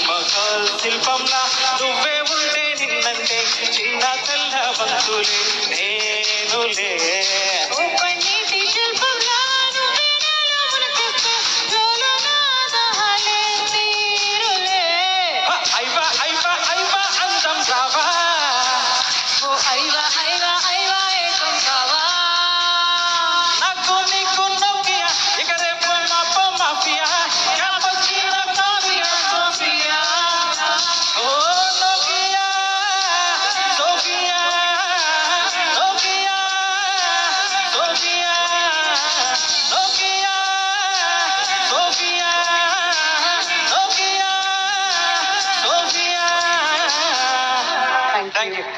తాజ్మహల్ శిల్పంలా నువ్వే ఉంటే నిన్నంటే చిన్న తెల్ల బంతులే నేనులే Thank you.